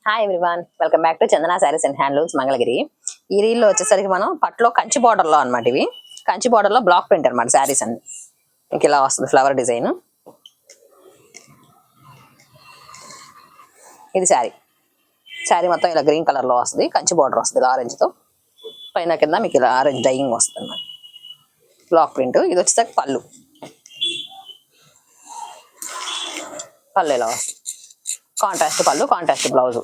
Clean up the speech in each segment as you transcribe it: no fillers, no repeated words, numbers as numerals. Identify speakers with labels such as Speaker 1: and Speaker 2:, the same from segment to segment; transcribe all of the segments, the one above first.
Speaker 1: Hi everyone, welcome back to Chandana saris and handlooms Mangalagiri. ఈ రీల్లో వచ్చేసరికి మనం పట్టులో కంచి బార్డర్లో అనమాట. ఇవి కంచి బార్డర్లో బ్లాక్ ప్రింట్ అనమాట శారీస్ అన్ని. ఇంక ఇలా వస్తుంది ఫ్లవర్ డిజైన్. ఇది శారీ మొత్తం ఇలా గ్రీన్ కలర్లో వస్తుంది. కంచి బార్డర్ వస్తుంది ఆరెంజ్తో. పైన కింద మీకు ఇలా ఆరెంజ్ డైయింగ్ వస్తుంది అన్నమాట. Black print. ఇది వచ్చేసరికి పళ్ళు ఇలా వస్తుంది. కాంట్రాస్ట్ పళ్ళు, కాంట్రాస్ట్ బ్లౌజ్.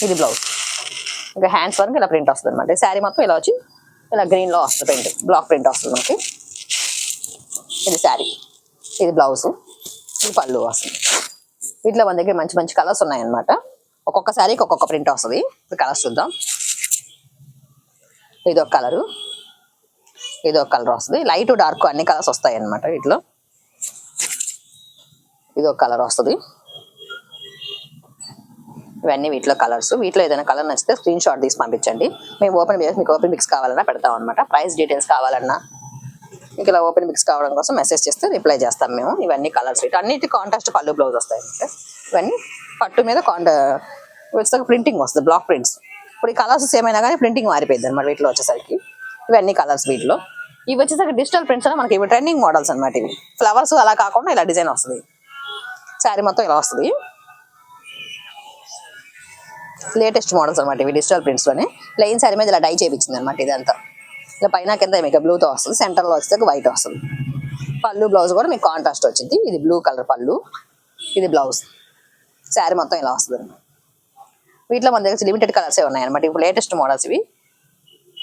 Speaker 1: ఇది బ్లౌజ్. ఇంకా హ్యాండ్స్ వరకు ఇలా ప్రింట్ వస్తుంది అనమాట. శారీ మొత్తం ఇలా వచ్చి ఇలా గ్రీన్లో వస్తుంది ప్రింట్, బ్లాక్ ప్రింట్ వస్తుంది మనకి. ఇది శారీ, ఇది బ్లౌజ్, ఇది పళ్ళు వస్తుంది. వీటిలో మన దగ్గర మంచి మంచి కలర్స్ ఉన్నాయన్నమాట. ఒక్కొక్క శారీకి ఒక్కొక్క ప్రింట్ వస్తుంది. ఇప్పుడు కలర్స్ చూద్దాం. ఇది ఒక కలరు, ఇది ఒక కలర్ వస్తుంది. లైట్ డార్క్ అన్ని కలర్స్ వస్తాయి అన్నమాట వీటిలో. ఇది ఒక కలర్ వస్తుంది. ఇవన్నీ వీటిలో కలర్స్. వీటిలో ఏదైనా కలర్ నచ్చితే స్క్రీన్ షాట్ తీసి పంపించండి. మేము మీకు ఓపెన్ మిక్స్ కావాలన్నా పెడతాం అనమాట. ప్రైస్ డీటెయిల్స్ కావాలన్నా మీకు ఇలా ఓపెన్ మిక్స్ కావడం కోసం మెసేజ్ చేస్తే రిప్లై చేస్తాం మేము. ఇవన్నీ కలర్స్. అన్నిటి కాంట్రాస్ట్ పళ్ళు బ్లౌజ్ వస్తాయి అనమాట. ఇవన్నీ పట్టు మీద వచ్చేసరికి ప్రింటింగ్ వస్తుంది, బ్లాక్ ప్రింట్స్. ఇప్పుడు ఈ కలర్స్ సేమ్ అయినా కానీ ప్రింటింగ్ మారిపోయింది అనమాట వీటిలో వచ్చేసరికి. ఇవన్నీ కలర్స్ వీటిలో. ఇవి వచ్చేసరికి డిజిటల్ ప్రింట్స్ అని మనకి ఇవి ట్రెండింగ్ మోడల్స్ అనమాట. ఇవి ఫ్లవర్స్ అలా కాకుండా ఇలా డిజైన్ వస్తుంది. శారీ మొత్తం ఇలా వస్తుంది. లేటెస్ట్ మోడల్స్ అనమాట ఇవి డిజిటల్ ప్రింట్స్ లోనే. ప్లెయిన్ శారీ మీద ఇలా డై చేయించింది అనమాట. ఇదంతా ఇలా పైన కింద మీకు బ్లూతో వస్తుంది. సెంటర్లో వస్తే వైట్ వస్తుంది. పళ్ళు బ్లౌజ్ కూడా మీకు కాంట్రాస్ట్ వచ్చింది. ఇది బ్లూ కలర్ పళ్ళు, ఇది బ్లౌజ్. శారీ మొత్తం ఇలా వస్తుంది అనమాట. వీటిలో మన దగ్గర లిమిటెడ్ కలర్సే ఉన్నాయి అనమాట. ఇప్పుడు లేటెస్ట్ మోడల్స్ ఇవి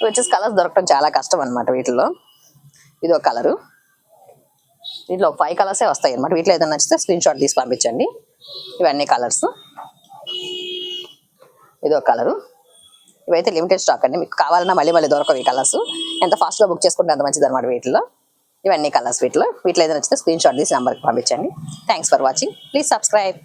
Speaker 1: వచ్చేసి కలర్స్ దొరకడం చాలా కష్టం అనమాట వీటిలో. ఇది ఒక కలరు. వీటిలో 5 కలర్సే వస్తాయి అనమాట. వీటిలో ఏదైనా నచ్చితే స్క్రీన్ షాట్ తీసి పంపించండి. ఇవన్నీ కలర్స్. ఇది ఒక కలరు. ఇవైతే లిమిటెడ్ స్టాక్ అండి. మీకు కావాలన్నా మళ్ళీ దొరకవు ఈ కలర్స్. ఎంత ఫాస్ట్గా బుక్ చేసుకుంటే అంత మంచిది అనమాట వీటిలో. ఇవన్నీ కలర్స్. వీటిలో ఏదైనా నచ్చితే స్క్రీన్ షాట్ తీసి నెంబర్కి పంపించండి. Thanks for watching. Please subscribe.